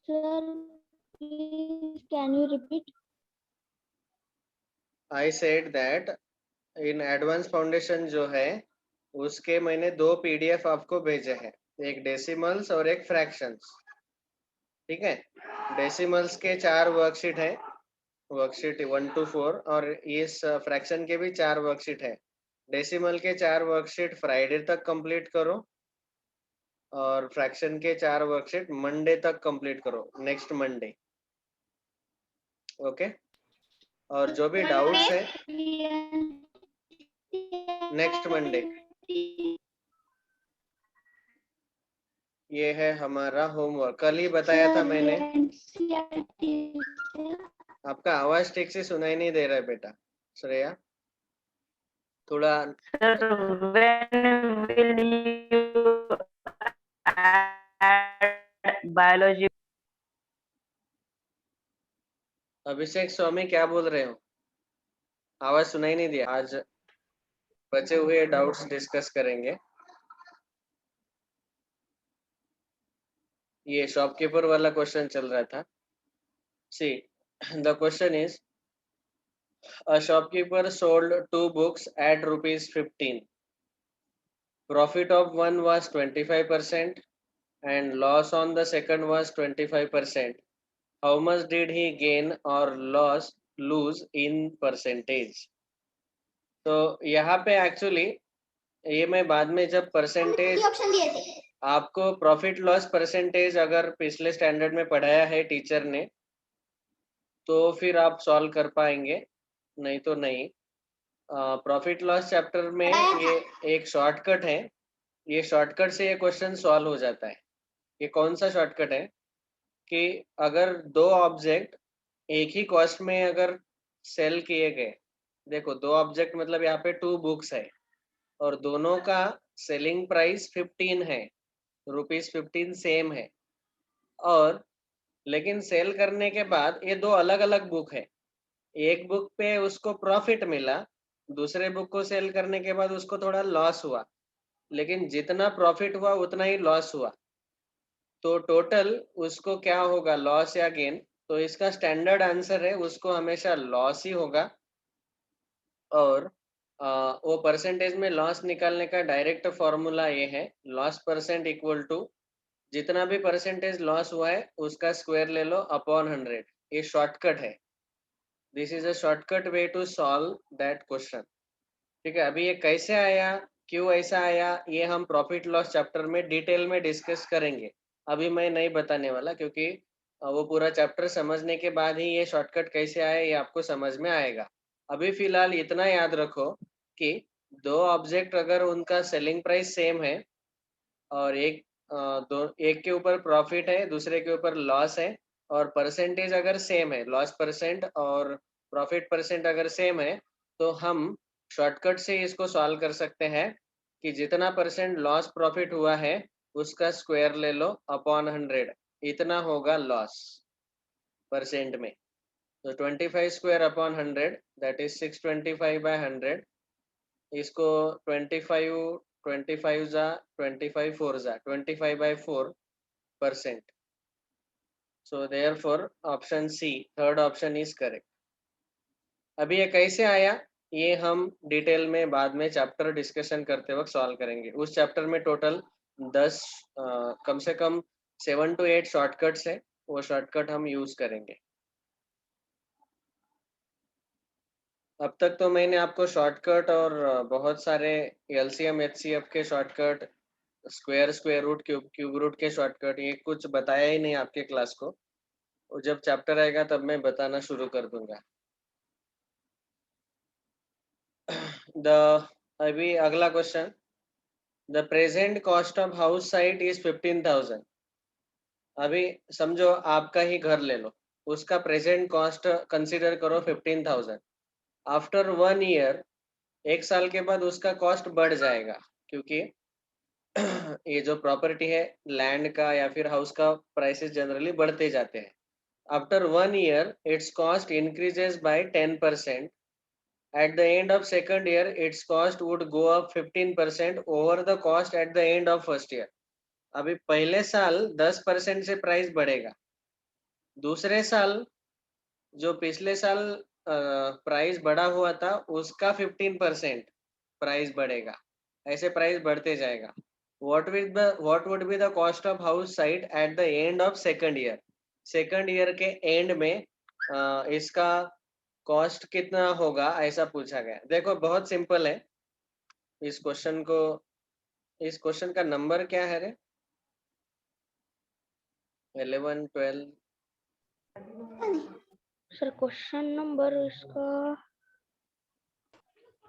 Sir, please can you repeat? I said that in advance foundation जो है उसके मैंने 2 PDF आपको भेजे हैं, एक डेसिमल्स और एक फ्रैक्शंस। ठीक है, डेसिमल्स के 4 वर्कशीट है, वर्कशीट 1 to 4, और इस फ्रैक्शन के भी 4 वर्कशीट है। डेसिमल के 4 वर्कशीट फ्राइडे तक कंप्लीट करो और फ्रैक्शन के 4 वर्कशीट मंडे तक कंप्लीट करो, नेक्स्ट मंडे। ओके, और जो भी डाउट्स है नेक्स्ट मंडे। ये है हमारा होमवर्क, कल ही बताया था मैंने। आपका आवाज ठीक से सुनाई नहीं दे रहा है बेटा श्रेया, थोड़ा। Sir, when will you add biology? अभिषेक स्वामी क्या बोल रहे हो, आवाज सुनाई नहीं दिया। आज बचे हुए डाउट्स डिस्कस करेंगे। ये शॉपकीपर वाला क्वेश्चन चल रहा था। See the question is, a shopkeeper sold 2 books at rupees 15. Profit of one was 25% and loss on the second was 25%. How much did he gain or lose in percentage? तो यहाँ पे actually ये मैं बाद में जब परसेंटेज ऑप्शन दिए थे। आपको प्रॉफिट लॉस परसेंटेज अगर पिछले स्टैंडर्ड में पढ़ाया है टीचर ने तो फिर आप सॉल्व कर पाएंगे, नहीं तो नहीं। प्रॉफिट लॉस चैप्टर में ये एक शॉर्टकट है, ये शॉर्टकट से ये क्वेश्चन सॉल्व हो जाता है। ये कौन सा शॉर्टकट है कि अगर 2 ऑब्जेक्ट एक ही कॉस्ट में अगर सेल किए गए, देखो 2 ऑब्जेक्ट मतलब यहाँ पे 2 बुक्स है और दोनों का सेलिंग प्राइस 15 है, ₹15 सेम है, और लेकिन सेल करने के बाद ये 2 अलग अलग बुक है। एक बुक पे उसको प्रॉफिट मिला, दूसरे बुक को सेल करने के बाद उसको थोड़ा लॉस हुआ, लेकिन जितना प्रॉफिट हुआ उतना ही लॉस हुआ, तो टोटल उसको क्या होगा, लॉस या गेन। तो इसका स्टैंडर्ड आंसर है उसको हमेशा लॉस ही होगा, और वो परसेंटेज में लॉस निकालने का डायरेक्ट फॉर्मूला ये है, लॉस परसेंट इक्वल टू जितना भी परसेंटेज लॉस हुआ है उसका स्क्वायर ले लो अपॉन 100। ये शॉर्टकट है, this is a shortcut way to solve that question. ठीक है, अभी ये कैसे आया, क्यों ऐसा आया, ये हम प्रॉफिट लॉस चैप्टर में डिटेल में डिस्कस करेंगे। अभी मैं नहीं बताने वाला क्योंकि वो पूरा चैप्टर समझने के बाद ही ये शॉर्टकट कैसे आया ये आपको समझ में आएगा। अभी फिलहाल इतना याद रखो कि 2 ऑब्जेक्ट अगर उनका सेलिंग प्राइस सेम है और एक के ऊपर प्रॉफिट है दूसरे के ऊपर लॉस है, और परसेंटेज अगर सेम है, लॉस परसेंट और प्रॉफिट परसेंट अगर सेम है, तो हम शॉर्टकट से इसको सॉल्व कर सकते हैं कि जितना परसेंट लॉस प्रॉफिट हुआ है उसका स्क्वायर ले लो अपॉन 100, इतना होगा लॉस परसेंट में। तो 25 square upon 100 that is 625 by 100। इसको 25 जा 25 4 जा 25 by 4%। So therefore option C, third option is correct। अभी ये कैसे आया ये हम डिटेल में बाद में चैप्टर डिस्कशन करते वक्त सॉल्व करेंगे। उस चैप्टर में टोटल 10 कम से कम 7 to 8 शॉर्टकट्स है, वो शॉर्टकट हम यूज करेंगे। अब तक तो मैंने आपको शॉर्टकट और बहुत सारे LCM HCF के shortcut, square root, cube root के शॉर्टकट, ये कुछ बताया ही नहीं आपके क्लास को। और जब चैप्टर आएगा तब मैं बताना शुरू कर दूंगा। अभी अगला question, the present cost of house site is 15,000। अभी समझो आपका ही घर ले लो, उसका प्रेजेंट कॉस्ट कंसीडर करो 15,000। आफ्टर 1 ईयर, 1 साल के बाद उसका कॉस्ट बढ़ जाएगा, क्योंकि ये जो प्रॉपर्टी है लैंड का या फिर हाउस का प्राइसेस जनरली बढ़ते जाते हैं। After 1 year it's cost increases by 10%। At the end of second year it's cost would go up 15% over the cost at the end of first year. अभी पहले साल 10% से प्राइस बढ़ेगा, दूसरे साल जो पिछले साल प्राइस बढ़ा हुआ था उसका 15% प्राइस बढ़ेगा, ऐसे प्राइस बढ़ते जाएगा। what would be the cost of house site at the end of second year? Second year के एंड में इसका कॉस्ट कितना होगा ऐसा पूछा गया। देखो बहुत सिंपल है, इस क्वेश्चन का नंबर क्या है रे? 11, 12 सर क्वेश्चन नंबर इसका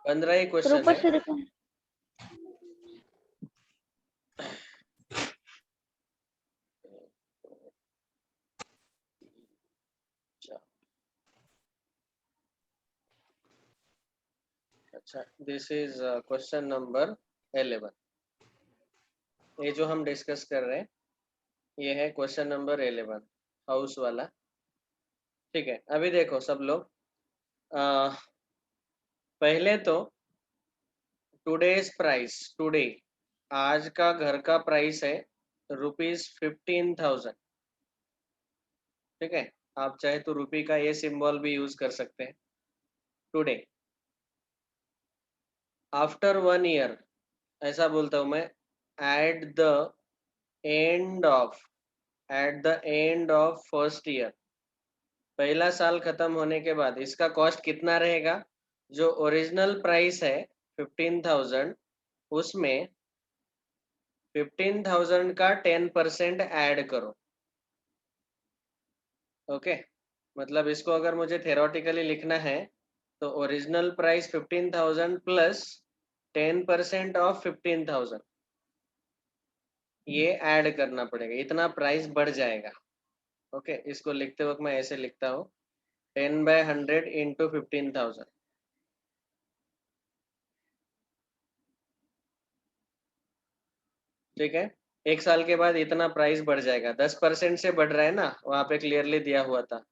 15 ही सर क्वेश्चन ऊपर है। से देखो। अच्छा, दिस इज क्वेश्चन नंबर 11। ये जो हम डिस्कस कर रहे हैं ये है क्वेश्चन नंबर 11, हाउस वाला। ठीक है, अभी देखो सब लोग, पहले तो टुडेज प्राइस, टुडे आज का घर का प्राइस है ₹15,000। ठीक है, आप चाहे तो रुपी का ये सिंबल भी यूज कर सकते हैं। टुडे आफ्टर 1 ईयर, ऐसा बोलता हूं मैं, at the end of first year, पहला साल खत्म होने के बाद इसका कॉस्ट कितना रहेगा? जो ओरिजिनल प्राइस है 15,000, उसमें 15,000 का 10% ऐड करो। ओके, मतलब इसको अगर मुझे थेरोटिकली लिखना है तो ओरिजिनल प्राइस 15,000 प्लस 10% ऑफ 15,000, ये ऐड करना पड़ेगा, इतना प्राइस बढ़ जाएगा। ओके, इसको लिखते वक्त मैं ऐसे लिखता हूँ 10/100 इंटू 15,000। ठीक है, एक साल के बाद इतना प्राइस बढ़ जाएगा, 10% से बढ़ रहा है ना, वहां पे क्लियरली दिया हुआ था।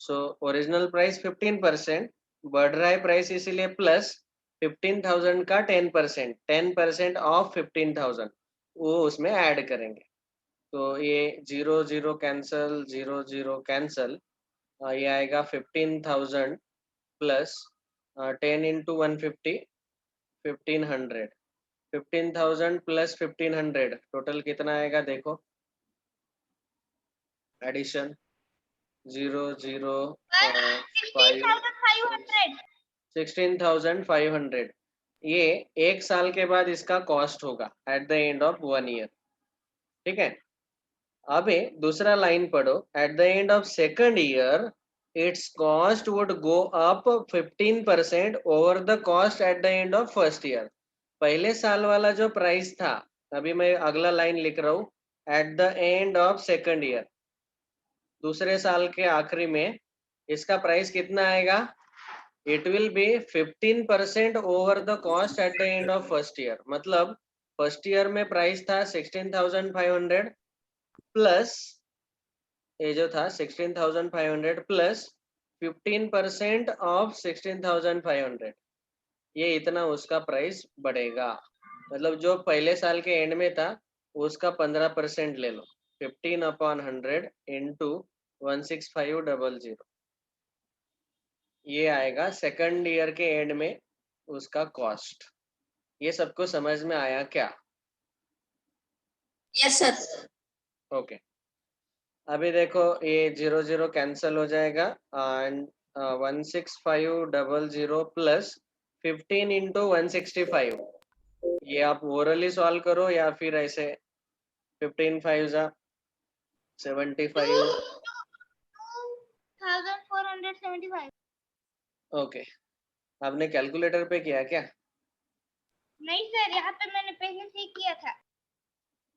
सो ओरिजिनल प्राइस 15%, बढ़ रहा है प्राइस इसीलिए प्लस 15,000 का 10% ऑफ 15,000 वो उसमें ऐड करेंगे। तो ये 0 0 कैंसल, 0 0 कैंसल, ये आएगा 15,000 प्लस 10 इंटू 150, 1500। 15,000 प्लस 1500 टोटल कितना आएगा देखो, एडिशन 0 0 5 16,500। ये एक साल के बाद इसका कॉस्ट होगा at the end of 1 year. ठीक है, अभी दूसरा लाइन पढ़ो, at the end of second year it's cost would go up 15% over the cost at the end of first year. पहले साल वाला जो प्राइस था, अभी मैं अगला लाइन लिख रहा हूँ, at the end of second year, दूसरे साल के आखिरी में इसका प्राइस कितना आएगा? It will be 15% over the cost at the end of first year. मतलब फर्स्ट ईयर में प्राइस था 16,500 प्लस, ये जो था 16,500 प्लस 15% ऑफ 16,500, ये इतना उसका प्राइस बढ़ेगा। मतलब जो पहले साल के एंड में था उसका 15% ले लो, 15/100 इंटू 16500, ये आएगा सेकंड ईयर के एंड में उसका कॉस्ट। ये सबको समझ में आया क्या? Yes sir. ओके, अभी देखो ये 0 0 कैंसल हो जाएगा एंड 16500 प्लस 15 इंटू 165, ये आप ओरली सॉल्व करो या फिर ऐसे 15 5 75। 2475। ओके, आपने कैलकुलेटर पे किया क्या? नहीं सर, यहाँ पे मैंने पहले से ही किया था।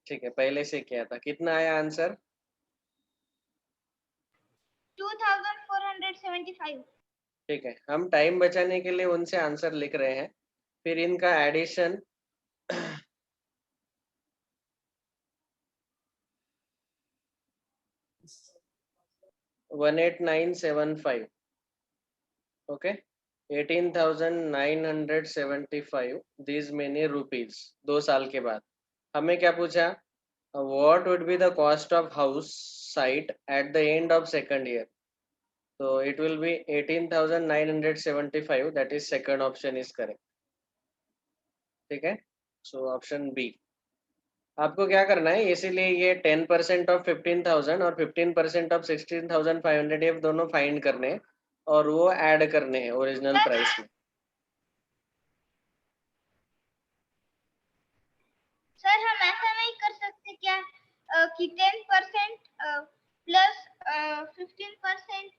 ठीक है, पहले से किया था। कितना आया आंसर? 2475। ठीक है, हम टाइम बचाने के लिए उनसे आंसर लिख रहे हैं, फिर इनका addition 18975। Okay, 18,975 this many rupees. 2 साल के बाद हमें क्या पूछा? What would be the cost of house site at the end of second year. So it will be 18,975. That is second option is correct. ठीक है. So option B. आपको क्या करना है, इसीलिए ये 10% ऑफ 15,000 और 15% ऑफ 16,500 ये दोनों फाइंड करने हैं और वो ऐड करने हैं ओरिजिनल प्राइस में. सर हम ऐसा नहीं कर सकते क्या कि 10% प्लस 15%,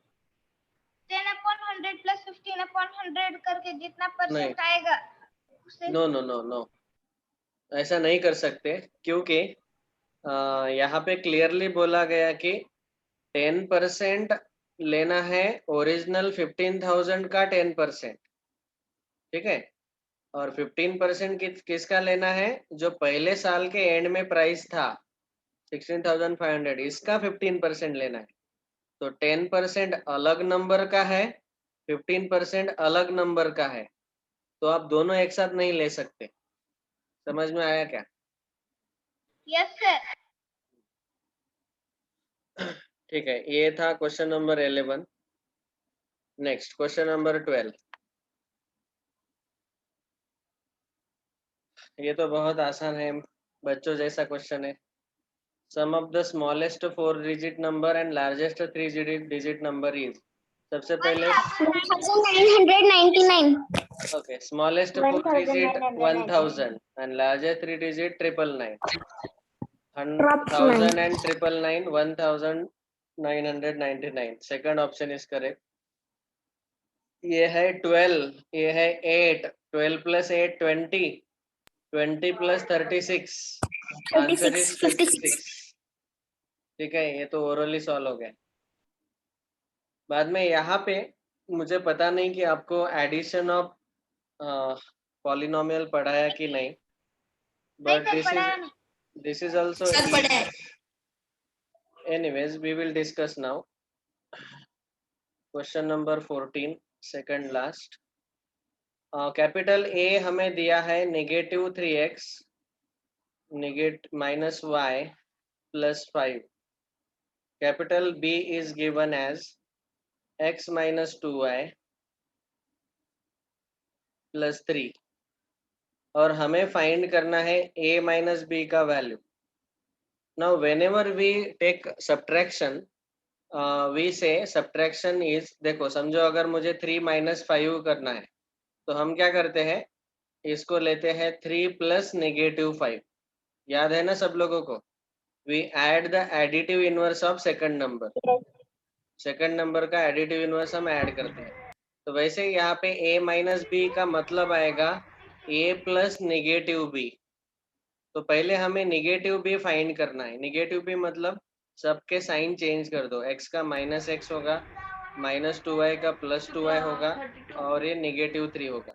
10/100 प्लस 15/100 करके जितना परसेंट आएगा उसे. नो, ऐसा नहीं कर सकते क्योंकि यहाँ पे क्लियरली बोला गया कि 10% लेना है ओरिजिनल 15,000 का 10%. ठीक है. और 15% किसका लेना है, जो पहले साल के एंड में प्राइस था 16,500, इसका 15% लेना है. तो 10% अलग नंबर का है, 15% अलग नंबर का है, तो आप दोनों एक साथ नहीं ले सकते. समझ में आया क्या? Yes sir. ठीक है, ये था question number 11. Next question number 12. ये तो बहुत आसान है, बच्चों जैसा क्वेश्चन है. Sum of the smallest 4-digit number and largest 3-digit number is. सबसे पहले 1999. Okay, smallest 4-digit 1000 and largest 3-digit 999. 1000 and 999, 1999. Second option is correct. ये है 12, ये है 8. 12 plus 8 20, 20 plus 36, आंसर इज 56. ठीक है, ये तो ओरली सॉल्व हो गया. बाद में यहाँ पे मुझे पता नहीं कि आपको एडिशन ऑफ पॉलिनोमियल पढ़ाया कि नहीं, but this is also. Anyways we will discuss now. Question number 14, second last. Capital A हमें दिया है -3x -y +5. Capital B is given as x -2y +3 और हमें फाइंड करना है a - b का value. Now whenever we take subtraction we say subtraction is, देखो समझो अगर मुझे 3 - 5 करना है तो हम क्या करते हैं, इसको लेते हैं 3 + -5. याद है ना सब लोगों को? We add the additive inverse of second number. Second number का एडिटिव इनवर्स हम ऐड करते हैं. तो वैसे यहाँ पे a - b का मतलब आएगा a + -b. तो पहले हमें -b फाइंड करना है. -b मतलब सबके साइन चेंज कर दो. x का -x होगा, -2y का +2y होगा और ये -3 होगा.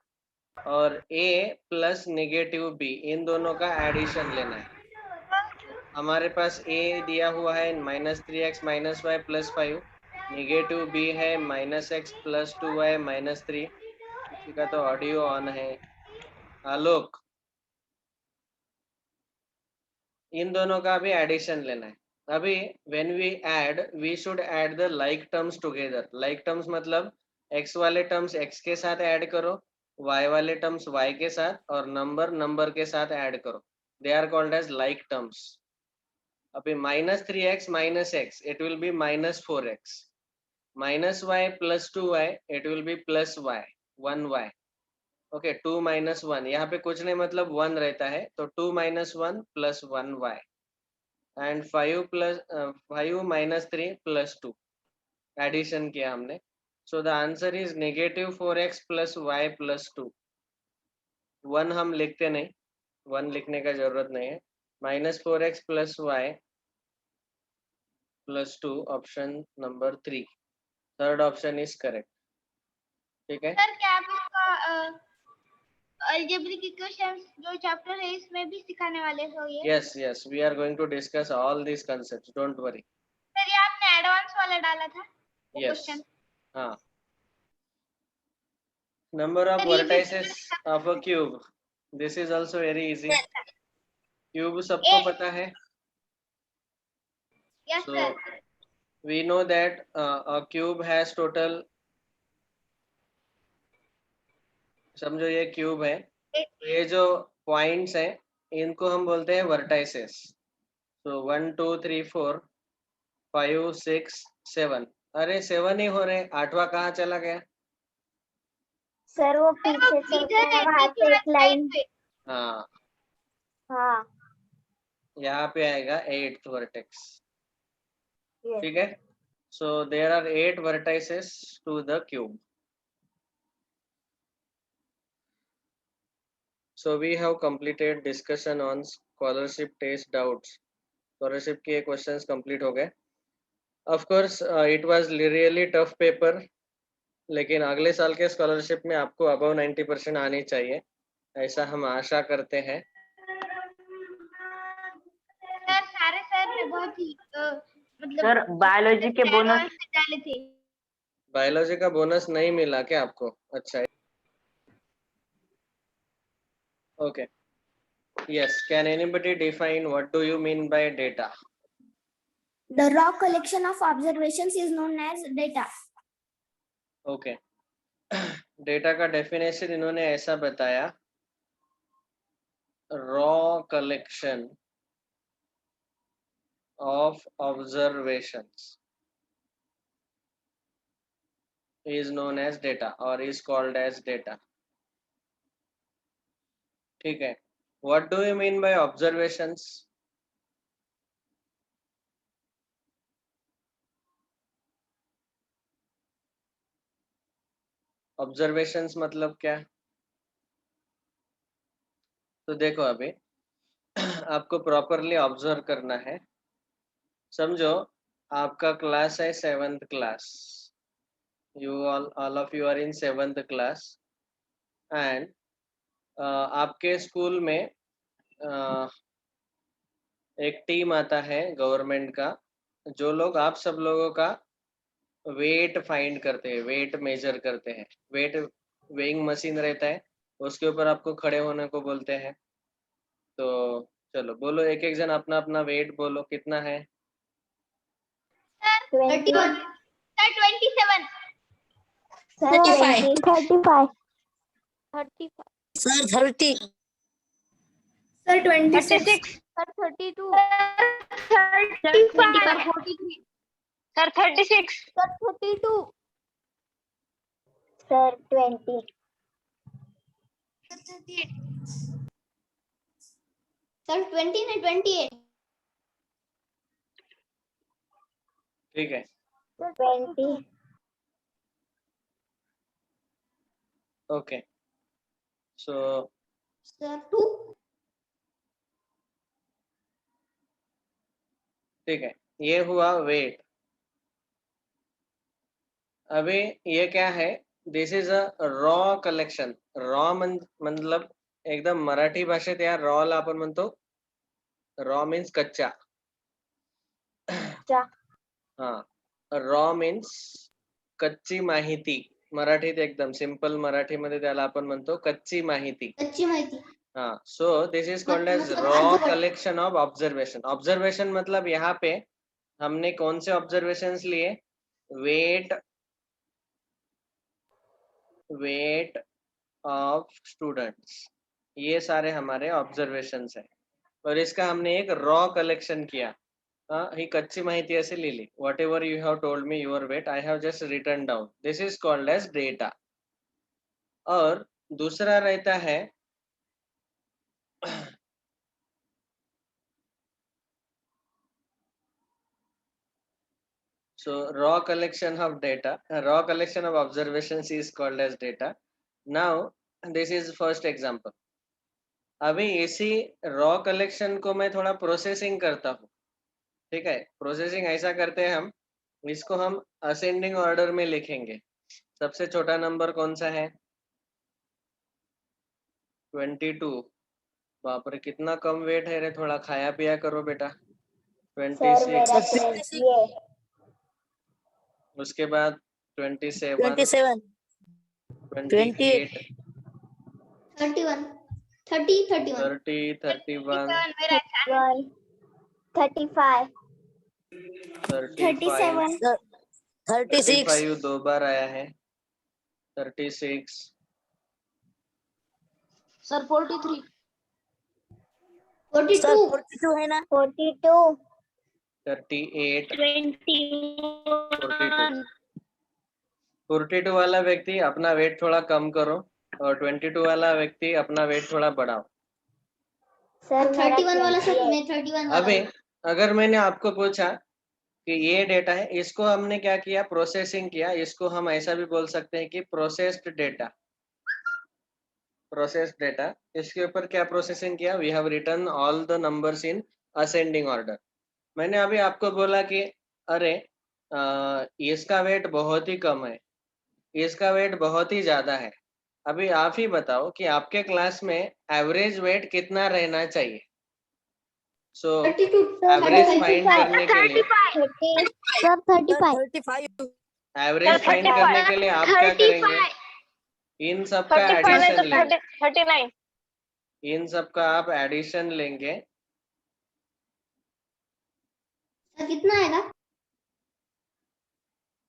और a + -b इन दोनों का एडिशन लेना है. हमारे पास a दिया हुआ है -3x - y +5, -b है -x + 2y -3. किसी का तो ऑडियो ऑन है. आलोक, इन दोनों का भी एडिशन लेना है. अभी when we add, we should add the like terms together. Like terms मतलब x वाले टर्म्स x के साथ ऐड करो, y वाले टर्म्स y के साथ और नंबर के साथ ऐड करो. They are called as like terms. अभी -3x - x it will be -4x. -y + 2y it will be +y, 1y. Okay, 2 - 1 यहाँ पे कुछ नहीं मतलब 1 रहता है, तो 2 - 1 + 1y एंड 5 - 3 + 2 एडिशन किया हमने. So the answer is -4x + y + 2. 1 हम लिखते नहीं, 1 लिखने का जरूरत नहीं है. -4x + y + 2, option number 3. Third option is correct. ठीक है. सर क्या आप इसका अलजेब्रिक इक्वेशंस जो चैप्टर है इसमें भी सिखाने वाले हो ये? Yes, we are going to discuss all these concepts, don't worry. Sir ये आपने एडवांस वाला डाला था Yes. क्वेश्चन. हाँ. Number of Sir, ये vertices of a cube. This is also very easy. Cube सबको पता है. Yes So sir. we know that a cube has total, समझो ये क्यूब है, ये जो पॉइंट्स हैं इनको हम बोलते हैं वर्टाइसेस. So 1 2 3 4 5 6 7. अरे 7 ही हो रहे, 8वां कहाँ चला गया? सर वो पीछे चलते हैं वहां से एक लाइन. हाँ, हाँ. यहाँ पे आएगा 8th वर्टेक्स. Yes. ठीक है. So there are 8 vertices to the cube. So we have completed discussion on scholarship test doubts. Scholarship के questions complete हो गए. Of course it was really tough paper, लेकिन अगले साल के स्कॉलरशिप में आपको अबव 90% आनी चाहिए, ऐसा हम आशा करते हैं. सर सारे सर ने बहुत ही मतलब सर बायोलॉजी के बोनस advance डाले थे. बायोलॉजी का बोनस नहीं मिला क्या आपको? अच्छा. Okay. Yes. Can anybody define what do you mean by data? The raw collection of observations is known as data. Okay. Data का डेफिनेशन इन्होंने ऐसा बताया, raw collection of observations is known as data or is called as data. ठीक है. What do you mean by observations? Observations मतलब क्या? तो देखो अभी आपको प्रॉपरली ऑब्जर्व करना है. समझो आपका क्लास है 7th class. You all of you are in 7th class and आपके स्कूल में एक टीम आता है गवर्नमेंट का, जो लोग आप सब लोगों का वेट फाइंड करते हैं, वेट मेजर करते हैं. वेट वेइंग मशीन रहता है, उसके ऊपर आपको खड़े होने को बोलते हैं. तो चलो बोलो, एक एक जन अपना अपना वेट बोलो, कितना है? Sir 31. Sir 27. 35. 35. 35. Sir, 30. Sir 26. 36. Sir 32. 35. 43. Sir 36. Sir 32. Sir 20. Sir 20 ने 28. ठीक है. 20. ओके. So sir 2. ठीक है, ये हुआ वेट. अभी ये क्या है? This is a raw collection. Raw मतलब एकदम मराठी भाषेत या रॉला आपण म्हणतो, रॉ मीन्स कच्चा. कच्चा. हा, रॉ मीन्स कच्ची माहिती. मराठीत एकदम सिंपल मराठीमध्ये त्याला आपण म्हणतो कच्ची माहिती. अच्छी माहिती. हाँ, so this is called as raw collection of observation. Observation मतलब यहाँ पे हमने कौन से ऑब्जर्वेशंस लिए? वेट ऑफ स्टूडेंट्स, ये सारे हमारे ऑब्जर्वेशंस है. और इसका हमने एक रॉ कलेक्शन किया. ही कच्ची माहिती ऐसे लिहिली. Whatever you have told me your weight, I have just written down. This is called as data. और दूसरा रहता है so raw collection of data, raw collection of observations is called as data. Now this is first example. अभी इसी raw collection को मैं थोड़ा processing करता हूँ. ठीक है, प्रोसेसिंग ऐसा करते हैं हम, इसको हम असेंडिंग ऑर्डर में लिखेंगे. सबसे छोटा नंबर कौन सा है? 22. बाप रे, कितना कम वेट है रे, थोड़ा खाया पिया करो बेटा. सर मेरा 26. ये उसके बाद 27, 27. 28, 31. 30. 31. 30, 31, मेरा 1, 35. 35, 36 35 दो बार आया है, 36, सर 43 सर 42 है ना 42 38, 21 42 वाला व्यक्ति अपना वेट थोड़ा कम करो और 22 वाला व्यक्ति अपना वेट थोड़ा बढ़ाओ। सर 31 वाला सर 28 मैं 31 वाला अभी अगर मैंने आपको पूछा कि ये डेटा है, इसको हमने क्या किया, प्रोसेसिंग किया, इसको हम ऐसा भी बोल सकते हैं कि प्रोसेस्ड डेटा। प्रोसेस्ड डेटा, इसके ऊपर क्या प्रोसेसिंग किया, we have written all the numbers in ascending order. मैंने अभी आपको बोला कि अरे इसका वेट बहुत ही कम है, इसका वेट बहुत ही ज्यादा है। अभी आप ही बताओ कि आपके क्लास में एवरेज वेट कितना रहना चाहिए। सो 32 एवरेज फाइंड करने के लिए, सर 35 35 एवरेज फाइंड करने के लिए आप क्या करेंगे, इन सब का 35 नहीं एडिशन तो लेंगे, 39 इन सब का आप एडिशन लेंगे सर कितना आएगा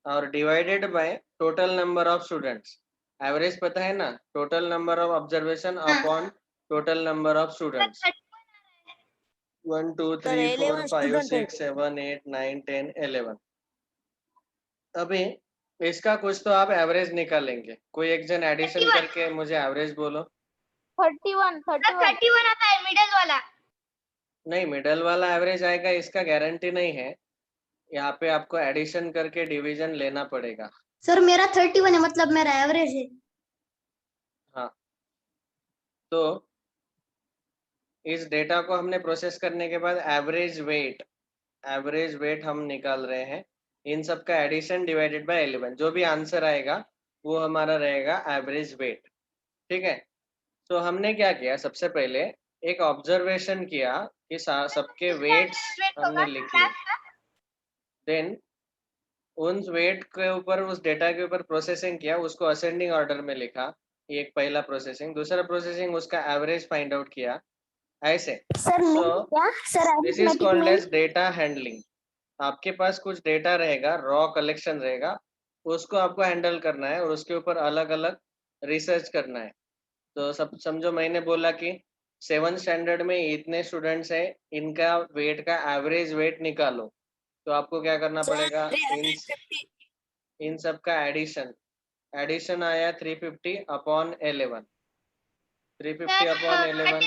और divided by total number of students. Average पता है ना, total number of observation upon total number of students. 1 2 sir 3 4 11 5 student है 6 7 8 9 10 11। अभी इसका कुछ तो आप एवरेज निकालेंगे, कोई एक जन एडिशन 31 करके मुझे एवरेज बोलो। 31 सर 31 आता है मिडिल वाला नहीं, मिडल वाला एवरेज आएगा इसका गारंटी नहीं है, यहाँ पे आपको एडिशन करके डिवीजन लेना पड़ेगा। सर मेरा 31 है मतलब मेरा एवरेज है हाँ, तो इस डेटा को हमने प्रोसेस करने के बाद एवरेज वेट हम निकाल रहे हैं, इन सब का एडिशन डिवाइडेड बाय 11, जो भी आंसर आएगा वो हमारा रहेगा एवरेज वेट। ठीक है, तो हमने क्या किया, सबसे पहले एक ऑब्जर्वेशन किया कि सबके वेट्स हमने लिख लिए, देन उन वेट के ऊपर, उस डेटा के ऊपर प्रोसेसिंग किया, उसको असेंडिंग ऑर्डर में लिखा, ये एक पहला प्रोसेसिंग। दूसरा प्रोसेसिंग उसका एवरेज फाइंड आउट किया, ऐसे। सर सो क्या sir this is called as data handling. आपके पास कुछ डेटा रहेगा, रॉ कलेक्शन रहेगा, उसको आपको हैंडल करना है और उसके ऊपर अलग अलग रिसर्च करना है। तो सब समझो, मैंने बोला कि 7th स्टैंडर्ड में इतने स्टूडेंट्स है, इनका वेट का एवरेज वेट निकालो, तो आपको क्या करना पड़ेगा, इन सब का एडिशन आया 350 अपॉन 11, 350 अपॉन 11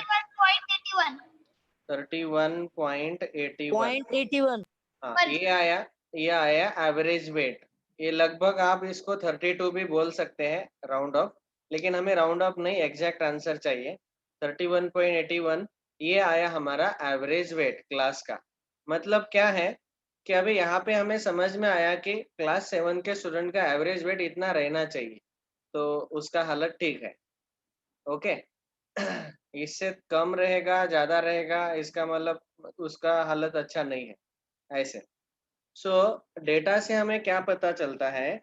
31.81। 0.81 हाँ, ये आया एवरेज वेट। ये लगभग आप इसको 32 भी बोल सकते हैं, राउंड ऑफ, लेकिन हमें राउंड ऑफ नहीं, एग्जैक्ट आंसर चाहिए। 31.81 ये आया हमारा एवरेज वेट क्लास का। मतलब क्या है कि अभी यहाँ पे हमें समझ में आया कि क्लास 7 के स्टूडेंट का एवरेज वेट इतना रहना चाहिए, तो उसका हालत ठीक है। ओके, इससे कम रहेगा, ज्यादा रहेगा, इसका मतलब उसका हालत अच्छा नहीं है, ऐसे। सो डेटा से हमें क्या पता चलता है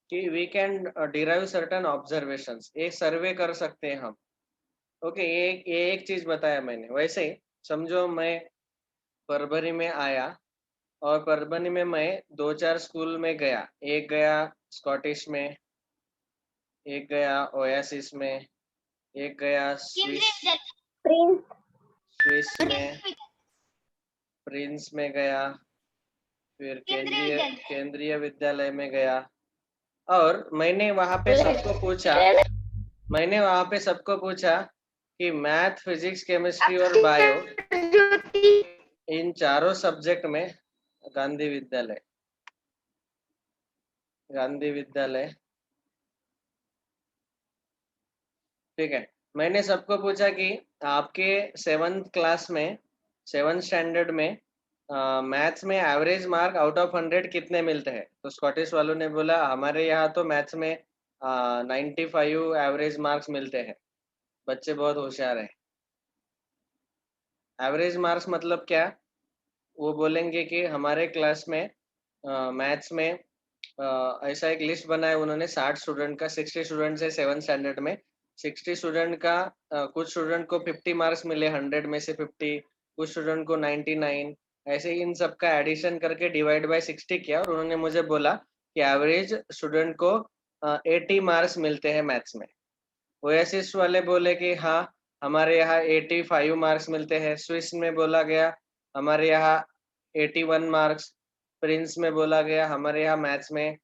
कि we can derive certain observations, एक सर्वे कर सकते हैं हम। ओके, ये एक चीज बताया मैंने। वैसे ही समझो मैं परभरी में आया और परभरी में मैं 2-4 स्कूल में गया, एक गया स्कॉटिश में, एक गया ओएसिस में, एक गया स्विस में, प्रिंस में गया, फिर केंद्रीय विद्यालय में गया, और मैंने वहां पे सबको पूछा कि मैथ, फिजिक्स, केमिस्ट्री और बायो, इन चारों सब्जेक्ट में गांधी विद्यालय, ठीक है। मैंने सबको पूछा कि आपके 7th स्टैंडर्ड में मैथ्स में एवरेज मार्क आउट ऑफ 100 कितने मिलते हैं। तो स्कॉटिश वालों ने बोला हमारे यहाँ तो मैथ्स में 95 एवरेज मार्क्स मिलते हैं, बच्चे बहुत होशियार है। एवरेज मार्क्स मतलब क्या, वो बोलेंगे कि हमारे क्लास में मैथ्स में ऐसा एक लिस्ट बनाया उन्होंने, 60 स्टूडेंट का, 60 स्टूडेंट है 7th स्टैंडर्ड में, 60 स्टूडेंट का कुछ स्टूडेंट को 50 मार्क्स मिले, 100 में से 50, कुछ स्टूडेंट को 99, ऐसे ही इन सबका एडिशन करके डिवाइड बाय 60 किया और उन्होंने मुझे बोला कि एवरेज स्टूडेंट को 80 मार्क्स मिलते हैं मैथ्स में। ओएसिस वाले बोले कि हाँ हमारे यहाँ 85 मार्क्स मिलते हैं। स्विस में बोला गया हमारे यहाँ 81 मार्क्स। प्रिंस में बोला गया हमारे यहाँ मैथ्स में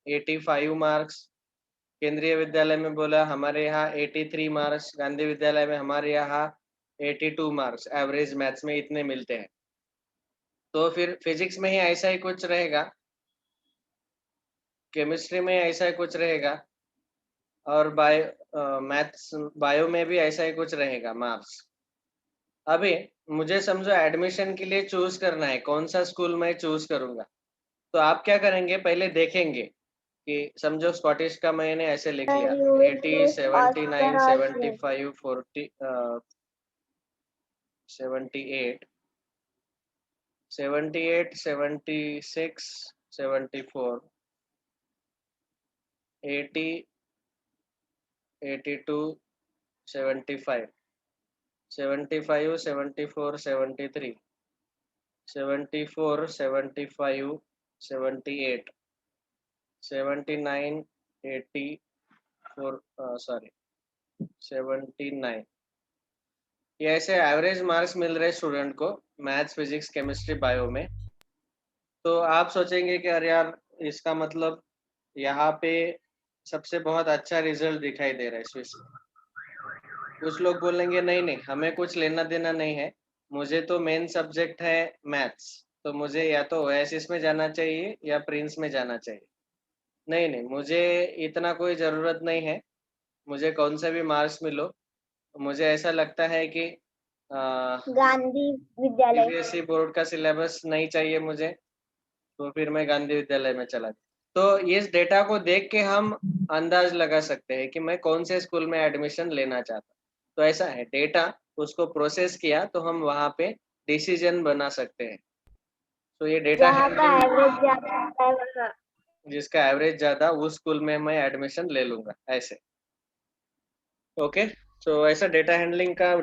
85 मार्क्स। केंद्रीय विद्यालय में बोला हमारे यहाँ 83 मार्क्स। गांधी विद्यालय में हमारे यहाँ 82 मार्क्स एवरेज मैथ्स में इतने मिलते हैं। तो फिर फिजिक्स में ही ऐसा ही कुछ रहेगा, केमिस्ट्री में ऐसा ही कुछ रहेगा और मैथ्स बायो में भी ऐसा ही कुछ रहेगा मार्क्स। अभी मुझे समझो एडमिशन के लिए चूज करना है कौन सा स्कूल मैं चूज करूंगा। तो आप क्या करेंगे, पहले देखेंगे कि समझो स्कॉटिश का मैंने ऐसे लिख लिया 80, 79, 75, 40, 78, 78, 76, 74, 80, 82, 75, 75, 74, 73, 74, 75, 78, 79, 84, 79। ये ऐसे एवरेज मार्क्स मिल रहे स्टूडेंट को मैथ्स, फिजिक्स, केमिस्ट्री, बायो में। तो आप सोचेंगे कि अरे यार इसका मतलब यहाँ पे सबसे बहुत अच्छा रिजल्ट दिखाई दे रहा है स्विस में। कुछ लोग बोलेंगे नहीं नहीं हमें कुछ लेना देना नहीं है, मुझे तो मेन सब्जेक्ट है मैथ्स, तो मुझे या तो ओएसिस में जाना चाहिए या प्रिंस में जाना चाहिए। नहीं नहीं मुझे इतना कोई ज़रूरत नहीं है, मुझे कौन सा भी मार्क्स मिलो। मुझे ऐसा लगता है कि गांधी विद्यालय। सीबीएसई बोर्ड का सिलेबस नहीं चाहिए मुझे, तो फिर मैं गांधी विद्यालय में चला गया। तो इस डेटा को देख के हम अंदाज लगा सकते हैं कि मैं कौन से स्कूल में एडमिशन लेना चाहता। तो ऐसा है, डेटा उसको प्रोसेस किया तो हम वहाँ पे डिसीजन बना सकते हैं। तो ये डेटा जहाँ का है एवरेज ज्यादा होता है वहाँ। जिसका एवरेज ज्यादा उस स्कूल में मैं एडमिशन ले लूंगा ऐसे। ओके, तो ऐसा डेटा हैंडलिंग का